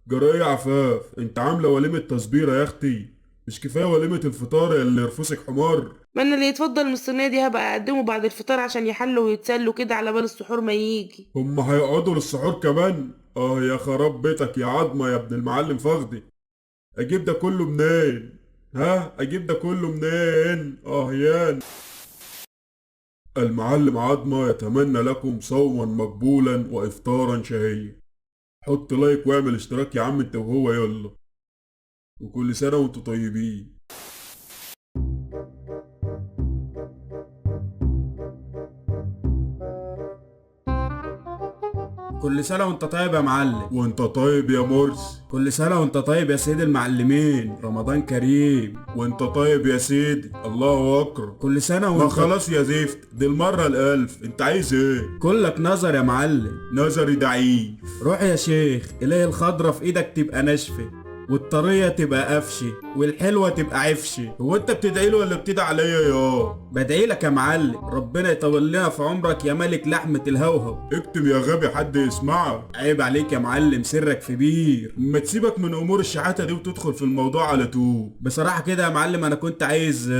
جرايه يا عفاف، انت عامله وليمه تصبيره يا اختي؟ مش كفايه وليمه الفطار اللي يرفسك حمار؟ ما انا اللي يتفضل من الصينيه دي هبقى اقدمه بعد الفطار عشان يحلوا ويتسلوا كده على بال السحور ما يجي. هم هيقعدوا للسحور كمان؟ اه يا خراب بيتك يا عظمه يا ابن المعلم فخدي. اجيب ده كله منين؟ ها اجيب ده كله منين اه يان؟ المعلم عظمه يتمنى لكم صوما مقبولا وافطارا شهيا. حط لايك واعمل اشتراك يا عم انت وهو يلا. وكل سنه وانتم طيبين. كل سنة وانت طيب يا معلم. وانت طيب يا مرسي. كل سنة وانت طيب يا سيد المعلمين، رمضان كريم. وانت طيب يا سيدي، الله اكبر. كل سنة ما وانت خلاص يا زفت، دي المرة الالف، انت عايز ايه؟ كلك نظر يا معلم. نظري ضعيف. روح يا شيخ، الاقي الخضرة في ايدك تبقى ناشفة، والطرية تبقى قفشة، والحلوة تبقى عفشة. هو انت بتدعي له ولا بتدعي عليا يا؟ بدعي لك يا معلم، ربنا يطول لنا في عمرك يا ملك لحمة الهوهو. اكتب يا غبي حد يسمعك. عيب عليك يا معلم، سرك في بير. ما تسيبك من امور الشحاتة دي وتدخل في الموضوع على طول. بصراحة كده يا معلم انا كنت عايز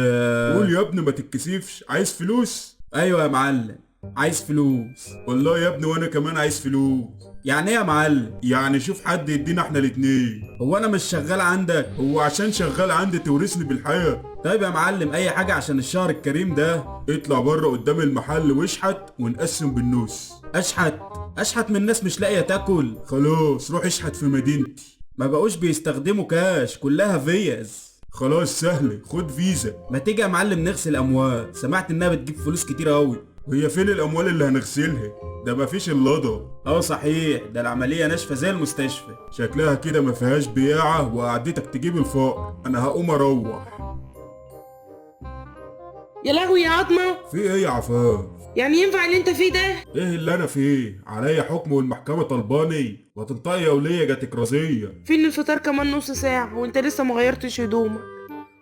قول يا ابني ما تتكسفش، عايز فلوس؟ ايوه يا معلم، عايز فلوس. والله يا ابني وانا كمان عايز فلوس. يعني ايه يا معلم؟ يعني شوف حد يدينا احنا الاتنين. هو انا مش شغال عندك؟ هو عشان شغال عندي تورثني بالحياة؟ طيب يا معلم، اي حاجة عشان الشهر الكريم ده. اطلع بره قدام المحل واشحت ونقسم بالنص. اشحت؟ اشحت من الناس مش لاقية تاكل. خلاص روح اشحت في مدينتي. ما بقوش بيستخدموا كاش، كلها فيز. خلاص سهل، خد فيزا. ما تيجي يا معلم نغسل اموال، سمعت انها بتجيب فلوس كتير اوي. وهي فين الاموال اللي هنغسلها؟ ده مفيش اللضا. اه صحيح، ده العملية ناشفة زي المستشفى. شكلها كده ما فيهاش بياعة وقعدتك تجيب الفقر. انا هقوم اروح. يا لهوي يا عظمه. في ايه يا عفاف؟ يعني ينفع اللي انت فيه ده؟ ايه اللي انا فيه؟ عليا حكم والمحكمة طلباني وهتنطقي يا ولية جاتك رزية. فين الفطار كمان نص ساعه وانت لسه ما غيرتش هدومك؟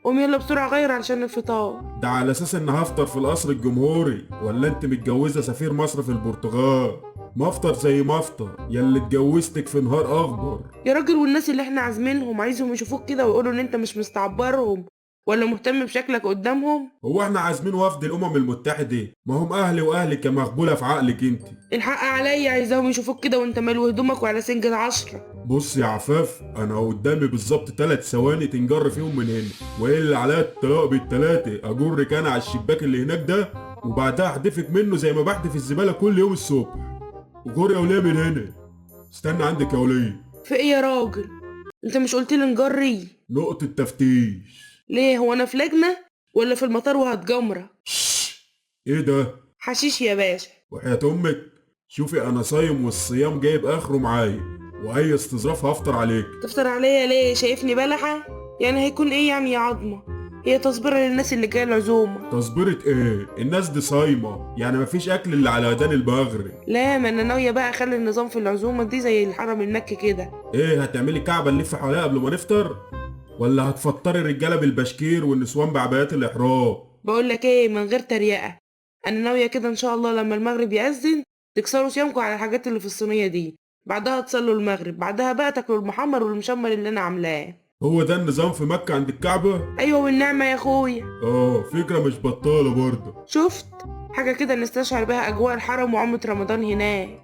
قوم يلا بسرعه غير علشان الفطار. ده على اساس ان هفطر في القصر الجمهوري، ولا انت متجوزة سفير مصر في البرتغال؟ مفطر زي مفطر، ياللي اتجوزتك في نهار اخبر. يا راجل، والناس اللي احنا عازمينهم عايزهم يشوفوك كده ويقولوا ان انت مش مستعبرهم ولا مهتم بشكلك قدامهم. هو احنا عازمين وفد الامم المتحدة؟ ما هم اهلي واهلك يا مغبولة في عقلك انت. الحق عليا، عايزاهم يشوفوك كده وانت مالو هدومك وعلى سنجة 10. بص يا عفاف، انا قدامي بالظبط 3 ثواني تنجر فيهم من هنا، وايه اللي عليا الطلاق بالتلاتة اجرك انا على الشباك اللي هناك ده، وبعدها احدفك منه زي ما بحدف الزبالة كل يوم الصبح. وغور يا وليه من هنا. استنى عندك يا وليه. في ايه يا راجل؟ انت مش قلتلي نجري؟ نقطة تفتيش. ليه، هو انا في لجنة ولا في المطار وهتجمرة؟ ايه ده؟ حشيش يا باشا. وحياة امك. شوفي انا صايم والصيام جايب اخره معايا، واي استظراف هفطر عليك. تفطر عليا ليه؟ شايفني بلحة؟ يعني هيكون ايه يعني يا عظمة؟ هي تصبيرة للناس اللي جايه العزومة. تصبيرة ايه؟ الناس دي صايمة، يعني مفيش اكل اللي على ودان المغرب. لا، ما انا ناوية بقى اخلي النظام في العزومة دي زي الحرم المكي كده. ايه هتعملي كعبة نلف حواليها قبل ما نفطر؟ ولا هتفطري الرجالة بالبشكير والنسوان بعبايات الاحرام؟ بقول لك ايه، من غير تريقة، انا ناوية كده ان شاء الله لما المغرب يأذن تكسروا صيامكم على الحاجات اللي في الصينية دي، بعدها تصلوا المغرب، بعدها بقى تاكلوا المحمر والمشمر اللي انا عاملاه. هو ده النظام في مكة عند الكعبة؟ ايوه والنعمة يا اخويا. فكرة مش بطالة برضه. شفت؟ حاجة كده نستشعر بيها اجواء الحرم وعمرة رمضان هناك.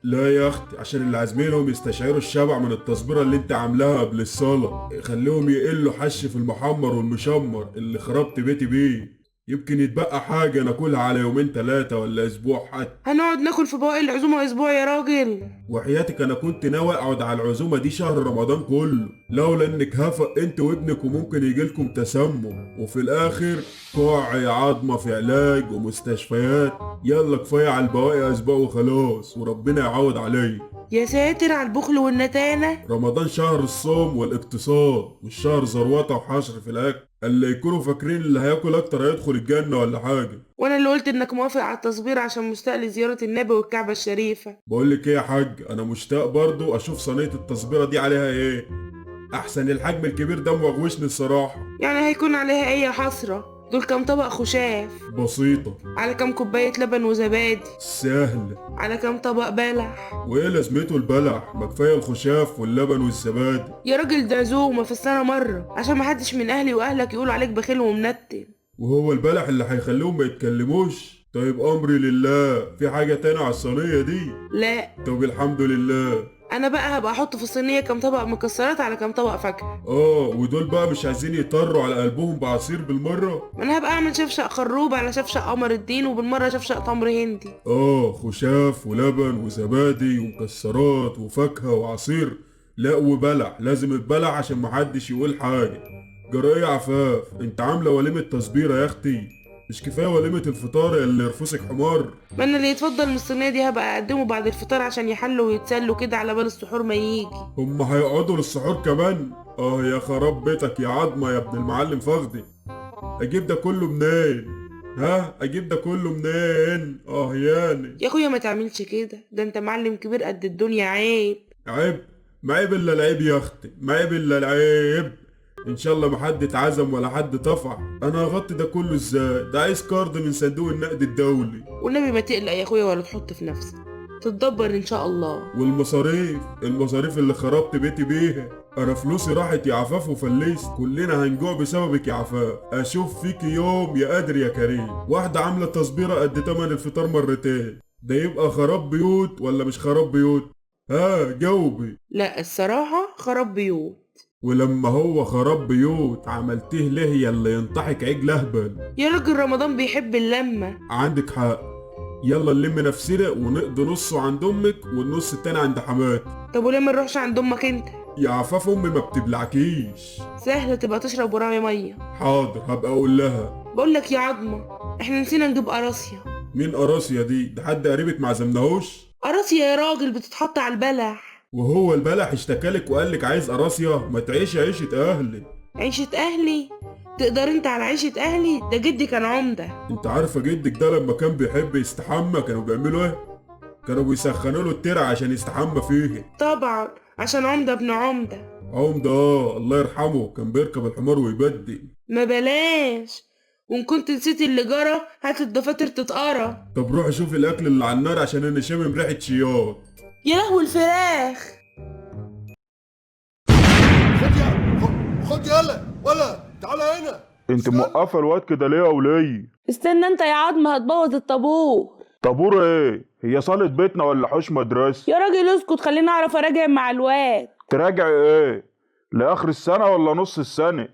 لا يا اختي، عشان اللي عازمينهم يستشعروا الشبع من التصبيرة اللي انت عاملاها قبل الصلاة، خليهم يقلوا حش في المحمر والمشمر اللي خربت بيتي بيه. يمكن يتبقى حاجة ناكلها على يومين 3 ولا اسبوع حتى. هنقعد ناكل في بواقي العزومة اسبوع يا راجل؟ وحياتك انا كنت ناوي اقعد على العزومة دي شهر رمضان كله، لولا انك هفق انت وابنك وممكن يجيلكم تسمم، وفي الاخر قاع يا عظمة في علاج ومستشفيات. يلا كفاية على البواقي اسبوع وخلاص، وربنا يعوض عليا. يا ساتر على البخل والنتانة. رمضان شهر الصوم والاقتصاد، والشهر ذروته وحشر في الاكل. اللي يكونوا فاكرين اللي هياكل اكتر هيدخل الجنة ولا حاجة. وانا اللي قلت انك موافق على التصبير عشان مشتاق لزيارة النبي والكعبة الشريفة. بقول لك ايه يا حاج، انا مشتاق برضو اشوف صينية التصبيرة دي عليها ايه. احسن الحجم الكبير ده موغوشني الصراحة. يعني هيكون عليها ايه يا حسرة؟ دول كام طبق خشاف؟ بسيطة. على كام كوباية لبن وزبادي؟ سهل. على كام طبق بلح؟ وايه لازمته البلح؟ ما كفاية الخشاف واللبن والزبادي. يا راجل ده عزومة في السنة مرة، عشان محدش من أهلي وأهلك يقولوا عليك بخيل ومنتن. وهو البلح اللي هيخليهم ما يتكلموش؟ طيب امري لله، في حاجة تاني على الصينية دي؟ لا. طب الحمد لله. أنا بقى هبقى أحط في الصينية كام طبق مكسرات على كام طبق فاكهة. ودول بقى مش عايزين يطروا على قلبهم بعصير بالمرة؟ ما أنا هبقى أعمل شفشق خروب على شفشق قمر الدين، وبالمرة شفشق تمر هندي. خشاف ولبن وزبادي ومكسرات وفاكهة وعصير. لا وبلح، لازم البلح عشان محدش يقول حاجة. جرايه عفاف، انت عاملة وليمة تصبيرة يا اختي؟ مش كفاية وليمة الفطار اللي يرفسك حمار؟ ما أنا اللي يتفضل من الصينية دي هبقى أقدمه بعد الفطار عشان يحلوا ويتسلوا كده على بال السحور ما يجي. هم هيقعدوا للسحور كمان؟ يا خراب بيتك يا عظمة يا ابن المعلم فخدي. اجيب ده كله منين؟ اجيب ده كله منين؟ ياني. يا أخويا ما تعملش كده، ده أنت معلم كبير قد الدنيا، عيب. عيب؟ ما عيب الا العيب يا اختي، ما عيب الا العيب. ان شاء الله ما حد اتعزم ولا حد طفع. انا هغطي ده كله ازاي؟ ده عايز كارد من صندوق النقد الدولي. والنبي ما تقلق يا أخويا ولا تحط في نفسك، تتدبر إن شاء الله. والمصاريف اللي خربت بيتي بيها. انا فلوسي راحت يا عفاف وفليس، كلنا هنجوع بسببك يا عفاف. اشوف فيك يوم يا قادر يا كريم واحدة عاملة تصبيرة قد تمن الفطار مرتين. ده يبقى خراب بيوت ولا مش خراب بيوت؟ جاوبي. لا الصراحة خراب بيوت. ولما هو خراب بيوت عملتيه ليه يا اللي ينطحك عجل اهبل؟ يا راجل رمضان بيحب اللمة. عندك حق. يلا نلم نفسنا ونقضي نصه عند امك والنص التاني عند حماتي. طب وليه ما نروحش عند امك انت؟ يا عفاف امي ما بتبلعكيش. سهلة تبقى تشرب ورايا مية. حاضر، هبقى اقول لها. بقول لك يا عظمة، احنا نسينا نجيب قراصية. مين قراصية دي؟ ده حد قريبك ما عزمناهوش؟ قراصية يا راجل بتتحط على البلح. وهو البلح اشتكالك وقالك عايز قراصية؟ ما تعيشي عيشة اهلي. عيشة اهلي؟ تقدر انت على عيشة اهلي؟ ده جدي كان عمدة. انت عارفة جدك ده لما كان بيحب يستحمى كانوا بيعملوا ايه؟ كانوا بيسخنوا له الترع عشان يستحمى فيه. طبعا عشان عمدة ابن عمدة. عمدة الله يرحمه، كان بيركب الحمار ويبدي. ما بلاش، وان كنت نسيت اللي جرى هات الدفاتر تتقرا. طب روح شوف الاكل اللي على النار عشان انا شامم ريحة شياط. يا لهوي الفراخ. خد يلا ولا تعالى هنا. انت موقفه الواد كده ليه يا وليه؟ استنى انت يا عظمة هتبوظ الطابور. طابور ايه؟ هي صالة بيتنا ولا حوش مدرسة؟ يا راجل اسكت خليني اعرف اراجع مع الواد. تراجع ايه؟ لاخر السنة ولا نص السنة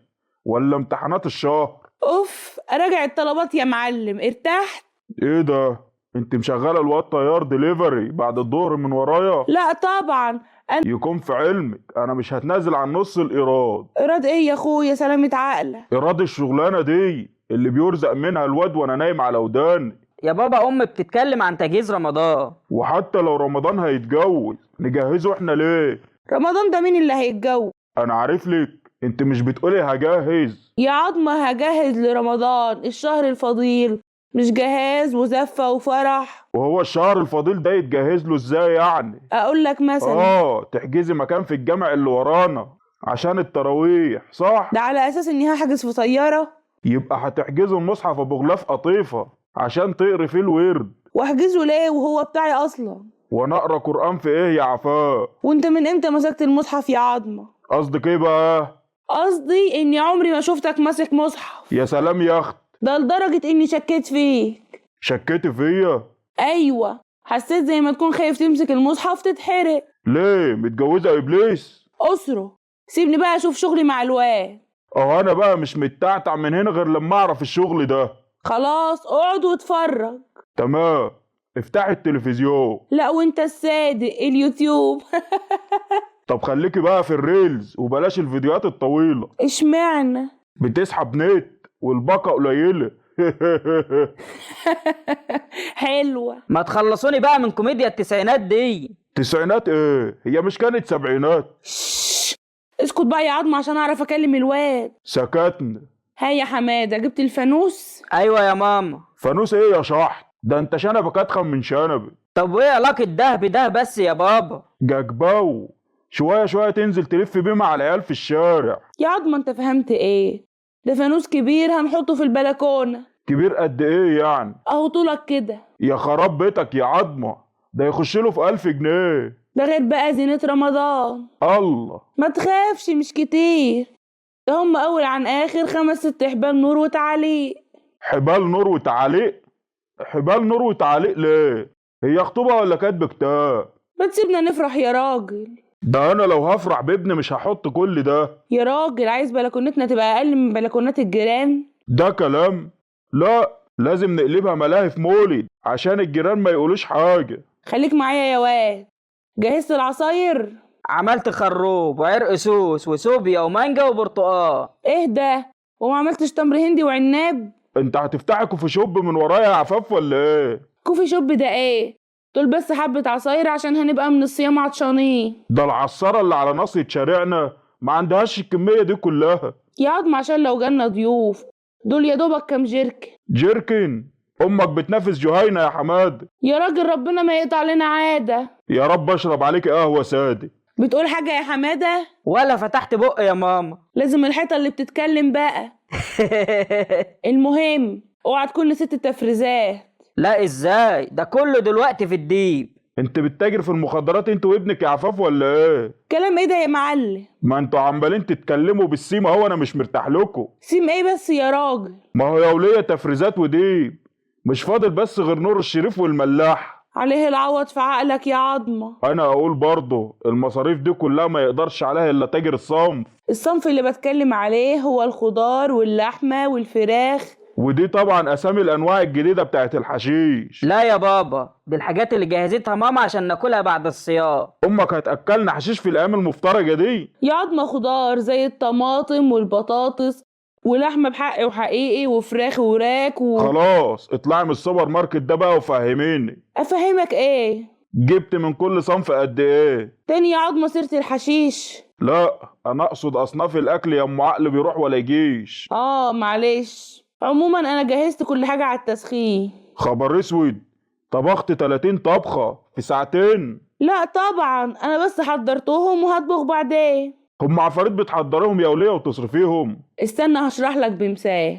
ولا امتحانات الشهر؟ اوف اراجع الطلبات يا معلم، ارتحت؟ ايه ده؟ انت مشغلة الواد طيار ديليفري بعد الظهر من ورايا؟ لا طبعا. يكون في علمك انا مش هتنازل عن نص الايراد. ايراد ايه يا اخويا؟ سلامة عقلك. ايراد الشغلانة دي اللي بيرزق منها الواد وانا نايم على وداني. يا بابا أمي بتتكلم عن تجهيز رمضان. وحتى لو رمضان هيتجوز نجهزه احنا ليه؟ رمضان ده مين اللي هيتجوز؟ انا عارف لك، انت مش بتقولي هجهز؟ يا عظمة هجهز لرمضان الشهر الفضيل، مش جهاز وزفة وفرح. وهو الشهر الفضيل ده يتجهز له ازاي يعني؟ اقول لك مثلا تحجزي مكان في الجامع اللي ورانا عشان التراويح، صح؟ ده على اساس اني هحجز في طيارة. يبقى هتحجزي المصحف ابو غلاف قطيفة عشان تقري فيه الورد. واحجزه ليه وهو بتاعي اصلا؟ وانا اقرا قرآن في ايه يا عفاف؟ وانت من امتى مسكت المصحف يا عظمة؟ قصدك ايه بقى؟ قصدي اني عمري ما شفتك ماسك مصحف. يا سلام يا اخت. ده لدرجة اني شكيت فيك. شكيتي فيا؟ ايوه، حسيت زي ما تكون خايف تمسك المصحف تتحرق. ليه؟ متجوزة ابليس؟ اسره، سيبني بقى اشوف شغلي مع الواد. انا بقى مش متعتع من هنا غير لما اعرف الشغل ده. خلاص اقعد واتفرج. تمام، افتحي التلفزيون. لا وانت الصادق اليوتيوب. طب خليكي بقى في الريلز وبلاش الفيديوهات الطويلة. اشمعنى؟ بتسحب نت والباقة قليلة. حلوة. ما تخلصوني بقى من كوميديا التسعينات دي. تسعينات ايه؟ هي مش كانت سبعينات؟ اسكت بقى يا عظمة عشان اعرف اكلم الواد. سكتنا. ها يا حمادة جبت الفانوس؟ ايوه يا ماما. فانوس ايه يا شحت؟ ده انت شنبك اتخن من شنبي. طب وايه علاقة ده بده بس يا بابا؟ جاكباو شوية شوية تنزل تلف بيه مع العيال في الشارع. يا عظمة انت فهمت ايه؟ ده فانوس كبير هنحطه في البلكونة. كبير قد ايه يعني؟ اهو طولك كده. يا خراب بيتك يا عظمة، ده يخش له في 1000 جنيه. ده غير بقى زينة رمضان. الله. ما تخافش مش كتير، ده هم اول عن اخر 5-6 حبال نور وتعاليق. حبال نور وتعاليق؟ حبال نور وتعاليق ليه؟ هي خطوبة ولا كاتب كتاب؟ ما تسيبنا نفرح يا راجل. ده انا لو هفرح بابني مش هحط كل ده. يا راجل عايز بلكونتنا تبقى اقل من بلكونات الجيران؟ ده كلام؟ لا، لازم نقلبها ملاهي في مولد عشان الجيران ما يقولوش حاجة. خليك معايا يا واد. جهزت العصاير؟ عملت خروب وعرق سوس وسوبيا ومانجا وبرتقال. ايه ده؟ وما عملتش تمر هندي وعناب؟ انت هتفتحي كوفي شوب من ورايا يا عفاف ولا ايه؟ كوفي شوب ده ايه؟ دول بس حبة عصاير عشان هنبقى من الصيام عطشانين. ده العصارة اللي على ناصية شارعنا ما عندهاش الكمية دي كلها. يا عضم عشان لو جالنا ضيوف. دول يا دوبك كام جرك. جيركن؟ امك بتنافس جهينة يا حماد. يا راجل ربنا ما يقطع لنا عادة. يا رب اشرب عليك قهوة سادة. بتقول حاجة يا حمادة؟ ولا فتحت بق يا ماما. لازم الحيطة اللي بتتكلم بقى. المهم اوعى تكون نسيت التفريزات. لا ازاي، ده كله دلوقتي في الديب. انت بتتاجر في المخدرات انت وابنك يا عفاف ولا ايه؟ كلام ايه ده يا معلم؟ ما انتوا عمالين تتكلموا بالسيما، هو انا مش مرتاح لكم. سيم ايه بس يا راجل؟ ما هو يا ولية تفريزات وديب، مش فاضل بس غير نور الشريف والملاح. عليه العوض في عقلك يا عظمة. انا اقول برضه المصاريف دي كلها ما يقدرش عليها الا تاجر الصنف. الصنف اللي بتكلم عليه هو الخضار واللحمة والفراخ. ودي طبعا اسامي الانواع الجديدة بتاعت الحشيش. لا يا بابا، دي الحاجات اللي جهزتها ماما عشان ناكلها بعد الصيام. امك هتاكلنا حشيش في الايام المفترجة دي؟ يا عظمة خضار زي الطماطم والبطاطس ولحمة بحق وحقيقي وفراخ وراك خلاص اطلعي من السوبر ماركت ده بقى وفهميني. افهمك ايه؟ جبت من كل صنف قد ايه؟ تاني يا عظمة سيرة الحشيش؟ لا انا اقصد اصناف الاكل يا ام عقل بيروح ولا يجيش. معلش. عموما انا جهزت كل حاجة على التسخين. خبر اسود، طبخت 30 طبخة في ساعتين؟ لا طبعا انا بس حضرتهم وهطبخ بعدين. هم عفاريت بتحضريهم يا وليه وتصرفيهم؟ استنى هشرح لك بمثال.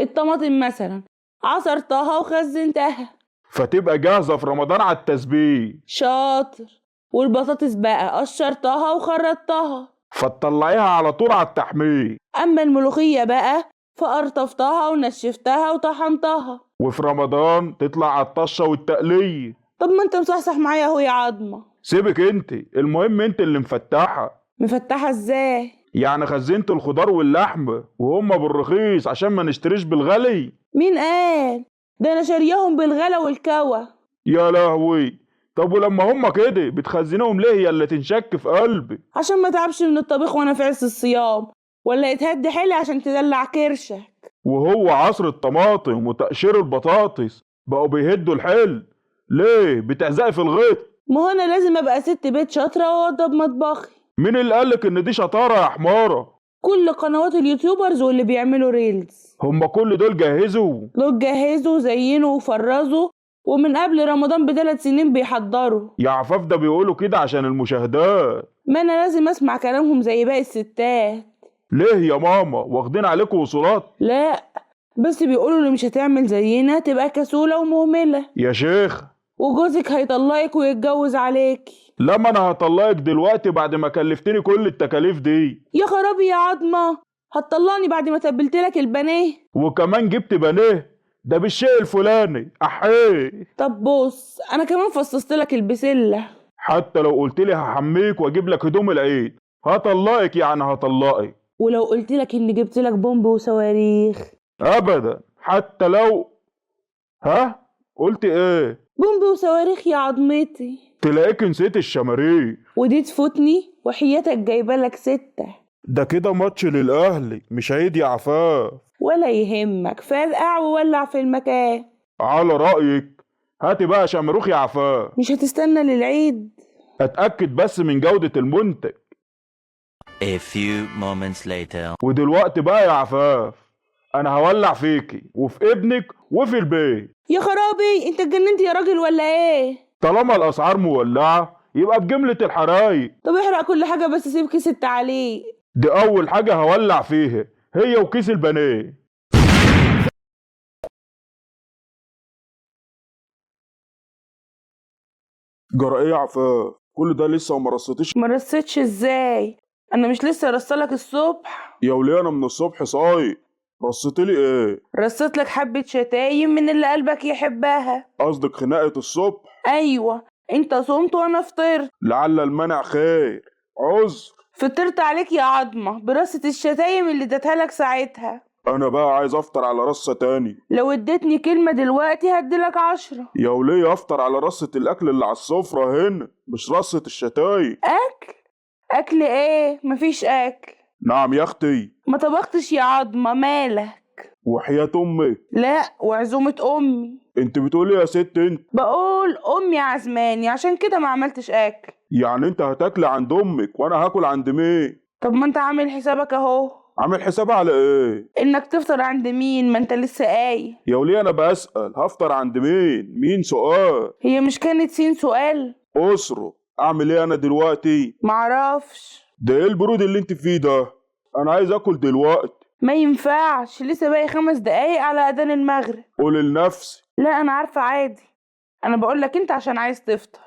الطماطم مثلا عصرتها وخزنتها فتبقى جاهزة في رمضان على التسبيح. شاطر. والبطاطس بقى قشرتها وخرطتها فتطلعيها على طول على التحمير. اما الملوخية بقى فقرطفتها ونشفتها وطحنتها. وفي رمضان تطلع على الطشة والتقلية. طب ما انت مصحصح معايا اهو يا عظمة. سيبك انت، المهم انت اللي مفتحة. مفتحة ازاي؟ يعني خزنت الخضار واللحمة وهم بالرخيص عشان ما نشتريش بالغالي. مين قال؟ ده انا شارياهم بالغلا والكوى. يا لهوي، طب ولما هم كده بتخزنهم ليه يا اللي تنشك في قلبي؟ عشان ما تعبش من الطبيخ وانا في عز الصيام، ولا يتهد حيلي عشان تدلع كرشك. وهو عصر الطماطم وتقشير البطاطس بقوا بيهدوا الحل ليه؟ بتعزقي في الغيط؟ ما هو انا لازم ابقى ست بيت شاطرة واوضب مطبخي. مين اللي قالك ان دي شطارة يا حمارة؟ كل قنوات اليوتيوبرز واللي بيعملوا ريلز. هم كل دول جهزوا؟ دول جهزوا زينوا وفرزوا، ومن قبل رمضان ب3 سنين بيحضروا. يا عفاف ده بيقولوا كده عشان المشاهدات. ما انا لازم اسمع كلامهم زي باقي الستات. ليه يا ماما، واخدين عليكم وصولات؟ لا بس بيقولوا اللي مش هتعمل زينا تبقى كسولة ومهملة. يا شيخ وجوزك هيطلقك ويتجوز عليكي. لما انا هطلقك دلوقتي بعد ما كلفتني كل التكاليف دي. يا خرابي يا عظمة، هتطلقني بعد ما تبلتلك البنيه؟ وكمان جبت بنيه؟ ده بالشيء الفلاني احيه. طب بص انا كمان فصصتلك البسلة. حتى لو قلتلي هحميك واجيب لك هدوم العيد هطلقك، يعني هطلقك. ولو قلتلك اني جبتلك بومب وصواريخ؟ ابدا، حتى لو قلت ايه؟ بومب وصواريخ يا عظمتي. تلاقيك نسيت الشماريخ. ودي تفوتني وحياتك جايبالك 6. ده كده ماتش للاهلي مش عيد يا عفاف. ولا يهمك، فرقع وولع في المكان. على رأيك، هاتي بقى شمروخ يا عفاف. مش هتستنى للعيد؟ اتأكد بس من جودة المنتج. A few moments later. ودلوقتي بقى يا عفاف انا هولع فيكي وفي ابنك وفي البيت. يا خرابي انت اتجننت يا راجل ولا ايه؟ طالما الاسعار مولعة يبقى بجملة الحرايق. طب احرق كل حاجة بس سيب كيس التعليق. دي اول حاجة هولع فيها، هي وكيس البانيه. جرى ايه يا عفاف؟ كل ده لسه وما رصيتيش؟ ما رصيتش ازاي؟ انا مش لسه رصلك الصبح؟ يا وليه انا من الصبح صايم. رصيتيلي ايه؟ رصيت لك حبة شتايم من اللي قلبك يحبها. قصدك خناقة الصبح؟ ايوه، انت صمت وانا فطرت. لعل المنع خير. عذر. فطرت عليك يا عظمة برصة الشتايم اللي اديتها لك ساعتها. انا بقى عايز افطر على رصة تاني. لو اديتني كلمة دلوقتي هديلك 10. يا وليه افطر على رصة الاكل اللي على السفرة هنا، مش رصة الشتايم. اكل؟ اكل ايه؟ مفيش اكل. نعم يا اختي. ما طبختش يا عظمة، مالك؟ وحياة امك. لا، وعزومة امي. انت بتقولي يا ست انت؟ بقول امي عزماني عشان كده ما عملتش اكل. يعني انت هتاكلي عند امك وانا هاكل عند مين؟ طب ما انت عامل حسابك اهو. عامل حساب على ايه؟ انك تفطر عند مين؟ ما انت لسه قايل. يا وليه انا بسأل هفطر عند مين؟ مين سؤال؟ هي مش كانت سين سؤال؟ اسره. اعمل ايه انا دلوقتي؟ معرفش. ده ايه البرود اللي انت فيه ده؟ انا عايز اكل دلوقتي. ما ينفعش، لسه باقي 5 دقايق على اذان المغرب. قول لنفسي. لا انا عارفة عادي، انا بقولك انت عشان عايز تفطر.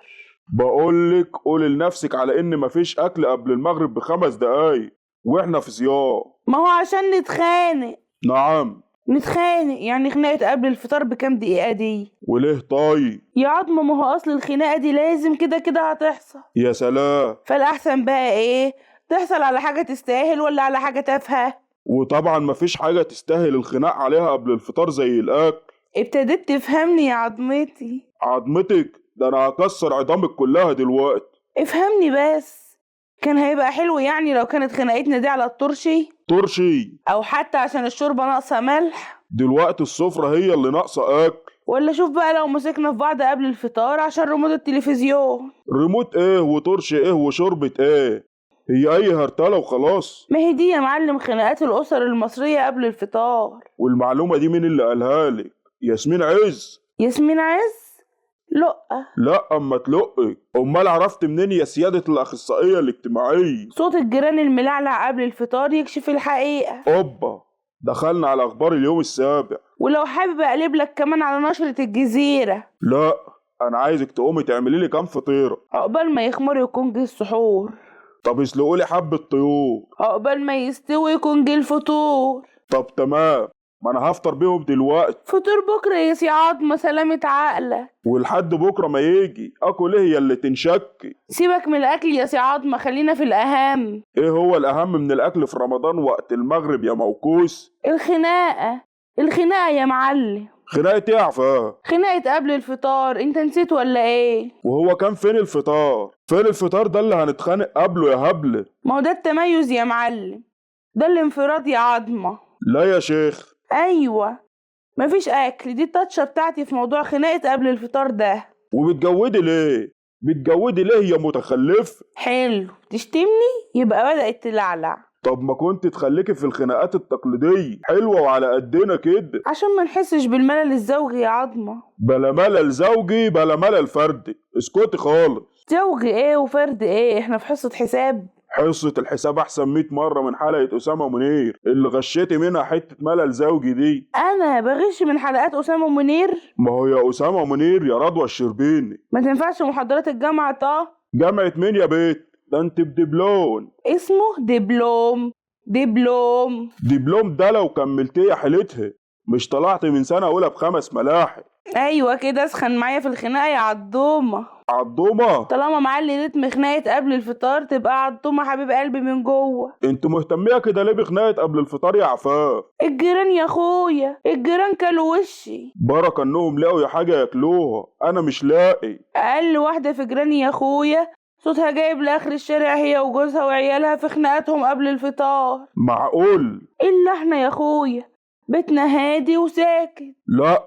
بقولك قول لنفسك على ان مفيش اكل قبل المغرب ب5 دقايق واحنا في صيام. ما هو عشان نتخانق. نعم. نتخانق يعني خناقة قبل الفطار بكام دقيقة دي؟ وليه طيب؟ يا عظمة ما هو اصل الخناقة دي لازم كده كده هتحصل. يا سلام. فالاحسن بقى ايه؟ تحصل على حاجة تستاهل ولا على حاجة تافهة؟ وطبعا مفيش حاجة تستاهل الخناق عليها قبل الفطار زي الاكل. ابتديت تفهمني يا عظمتي. عظمتك؟ ده انا هكسر عظامك كلها دلوقتي. افهمني بس. كان هيبقى حلو يعني لو كانت خناقتنا دي على الطرشي، طرشي؟ او حتى عشان الشوربة ناقصة ملح. دلوقتي السفرة هي اللي ناقصة اكل. ولا شوف بقى لو مسكنا في بعض قبل الفطار عشان ريموت التلفزيون. ريموت ايه وطرش ايه وشوربة ايه؟ هي اي هرتلة وخلاص. ما هي دي يا معلم خناقات الاسر المصرية قبل الفطار. والمعلومة دي مين اللي قالها لك؟ ياسمين عز؟ ياسمين عز؟ لا. لا اما تلقك. امال عرفت منين يا سيادة الاخصائية الاجتماعية؟ صوت الجيران الملعلع قبل الفطار يكشف الحقيقة. اوبا، دخلنا على اخبار اليوم السابع. ولو حابب اقلب لك كمان على نشرة الجزيرة. لا، انا عايزك تقومي تعملي لي كام فطيرة. عقبال ما يخمر يكون جه السحور. طب اسلقوا لي حبة طيور. عقبال ما يستوي يكون جه الفطور. طب تمام، ما انا هفطر بيهم دلوقتي. فطور بكرة يا سي عظمة، سلامة عقلك. ولحد بكرة ما يجي اكل ايه يا اللي تنشكي؟ سيبك من الاكل يا سي عظمة، خلينا في الاهم. ايه هو الاهم من الاكل في رمضان وقت المغرب يا موكوس؟ الخناقة. الخناقة يا معلم. خناقة ايه يا عفاه؟ خناقة قبل الفطار، انت نسيت ولا ايه؟ وهو كان فين الفطار؟ فين الفطار ده اللي هنتخانق قبله يا هبلة؟ ما هو ده التميز يا معلم، ده الانفراد يا عظمة. لا يا شيخ. ايوه، مفيش اكل، دي التاتشة بتاعتي في موضوع خناقة قبل الفطار ده. وبتجودي ليه؟ بتجودي ليه يا متخلف؟ حلو، تشتمني يبقى بدأت تلعلع. طب ما كنت تخليكي في الخناقات التقليدية حلوة وعلى قدنا كده. عشان ما نحسش بالملل الزوجي يا عظمة. بلا ملل زوجي بلا ملل فردي، اسكتي خالص. زوجي ايه وفرد ايه؟ احنا في حصة حساب. حصة الحساب أحسن 100 مرة من حلقة أسامة منير اللي غشيتي منها حتة ملل زوجي دي. أنا بغش من حلقات أسامة منير؟ ما هو يا أسامة منير يا رضوى الشربيني. ما تنفعش محاضرات الجامعة جامعة مين يا بيت؟ ده أنت بدبلون. اسمه دبلوم. دبلوم. دبلوم ده لو كملتيه حيلتها مش طلعت من سنة أولى ب5 ملاحق. أيوة كده، اسخن معايا في الخناقة يا عضومة. عضومة؟ طالما معلي رتم خناقة قبل الفطار تبقى عضومة حبيب قلبي من جوه. انتوا مهتمية كده ليه بخناقة قبل الفطار يا عفاف؟ الجيران يا اخويا، الجيران كلوا وشي. بركة انهم لقوا حاجة ياكلوها، انا مش لاقي. اقل واحدة في جيراني يا اخويا صوتها جايب لاخر الشارع، هي وجوزها وعيالها في خناقاتهم قبل الفطار. معقول؟ الا احنا يا اخويا بيتنا هادي وساكت. لا.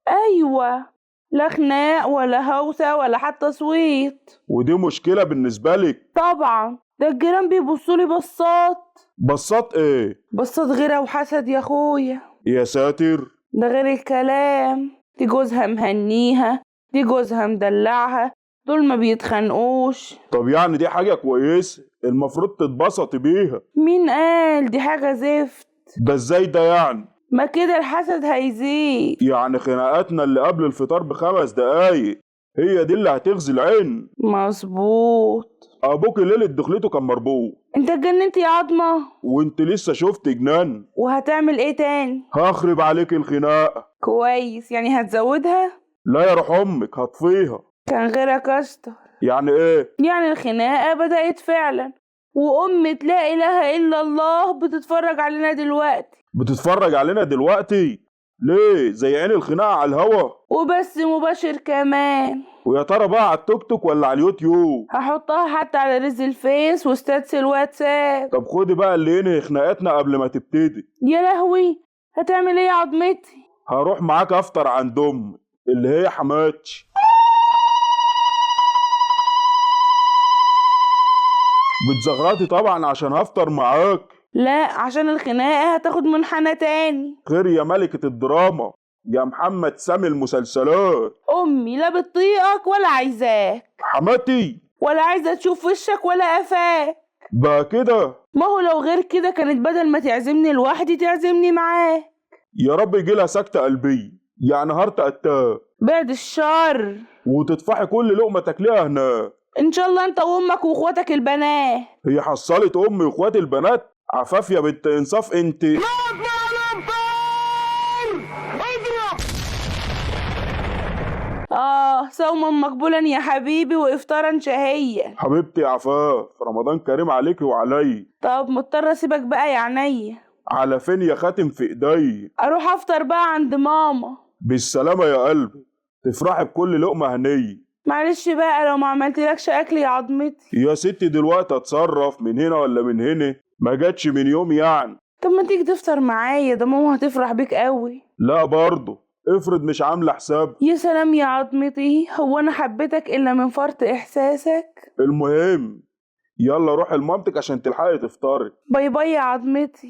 ايوه، لا خناق ولا هوسة ولا حتى صويت. ودي مشكلة بالنسبة لك؟ طبعا، ده الجيران بيبصولي بصات. بصات ايه؟ بصات غيرة وحسد يا اخويا. يا ساتر. ده غير الكلام، دي جوزها مهنيها، دي جوزها مدلعها، دول ما بيتخانقوش. طب دي حاجة كويسة المفروض تتبسط بيها. مين قال؟ دي حاجة زفت. ده ازاي ده يعني؟ ما كده الحسد هيزيد. يعني خناقاتنا اللي قبل الفطار ب5 دقايق هي دي اللي هتغزي العين؟ مظبوط. ابوك ليلة دخلته كان مربوط. انت اتجننت يا عظمة؟ وانت لسه شفت جنان؟ وهتعمل ايه تاني؟ هخرب عليك الخناقة. كويس، يعني هتزودها؟ لا يا روح امك هطفيها. كان غيرك اشطر. يعني ايه؟ يعني الخناقة بدأت فعلا، وأمة لا إله إلا الله بتتفرج علينا دلوقتي. بتتفرج علينا دلوقتي؟ ليه؟ زي عين الخناقة على الهوا؟ وبس مباشر كمان. ويا ترى بقى على التوك توك ولا على اليوتيوب؟ هحطها حتى على ريز الفيس وستاتس الواتساب. طب خدي بقى اللي ينهي خناقتنا قبل ما تبتدي. يا لهوي، هتعمل ايه يا عظمتي؟ هروح معاك افطر عند امي اللي هي حماتي. بتزغرطي طبعا عشان هفطر معاك. لا، عشان الخناقة هتاخد منحنى تاني. خير يا ملكة الدراما يا محمد سامي المسلسلات. أمي لا بتطيقك ولا عايزاك، حماتي ولا عايزة تشوف وشك ولا قفاك. بقى كده؟ ما هو لو غير كده كانت بدل ما تعزمني لوحدي تعزمني معاه. يا رب يجيلها سكتة قلبية، يعني هارت اتاك. بعد الشر. وتطفحي كل لقمة تاكليها هناك. ان شاء الله انت وامك واخواتك البنات. هي حصلت امي واخواتي البنات؟ عفاف يا بنت انصاف انت. صوما مقبولا يا حبيبي وافطارا شهيا. حبيبتي يا عفاف، رمضان كريم عليكي وعلي. طب مضطر اسيبك بقى يا عينيا. على فين يا خاتم في ايدي؟ اروح افطر بقى عند ماما. بالسلامة يا قلبي، تفرحي بكل لقمة هنية. معلش بقى لو ما عملتلكش اكل يا عظمتي. يا ستي دلوقتي اتصرف من هنا ولا من هنا، ما جاتش من يوم يعني. طب ما تيجي تفطر معايا، ده ماما هتفرح بيك قوي. لا برضه، افرض مش عاملة حساب. يا سلام يا عظمتي، هو انا حبيتك الا من فرط احساسك؟ المهم يلا روح لمامتك عشان تلحقي تفطري. باي باي يا عظمتي.